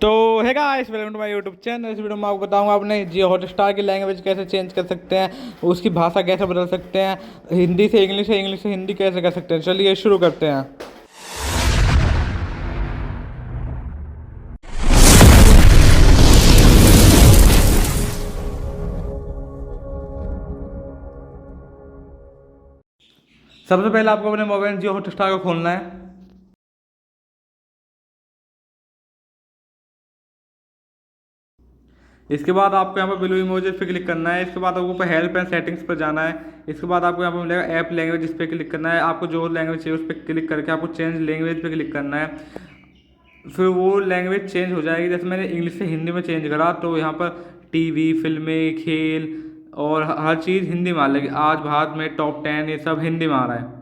तो है guys, welcome to my YouTube channel. इस वीडियो में आपको बताऊंगा अपने जियो हॉटस्टार की लैंग्वेज कैसे चेंज कर सकते हैं, उसकी भाषा कैसे बदल सकते हैं, हिंदी से इंग्लिश है, इंग्लिश से हिंदी कैसे कर सकते हैं। चलिए शुरू करते हैं। सबसे पहले आपको अपने मोबाइल जियो हॉटस्टार को खोलना है। इसके बाद आपको यहाँ पर ब्लू इमोजी पे क्लिक करना है। इसके बाद आपको ऊपर हेल्प एंड सेटिंग्स पर जाना है। इसके बाद आपको यहाँ पर मिलेगा ऐप लैंग्वेज, इस पर क्लिक करना है। आपको जो लैंग्वेज चाहिए उस पर क्लिक करके आपको चेंज लैंग्वेज पे क्लिक करना है। फिर वो लैंग्वेज चेंज हो जाएगी। जैसे मैंने इंग्लिश से हिंदी में चेंज करा तो यहाँ पर टीवी, फिल्में, खेल और हर चीज़ हिंदी में आ लेगी। आज भारत में टॉप 10 ये सब हिंदी में आ रहा है।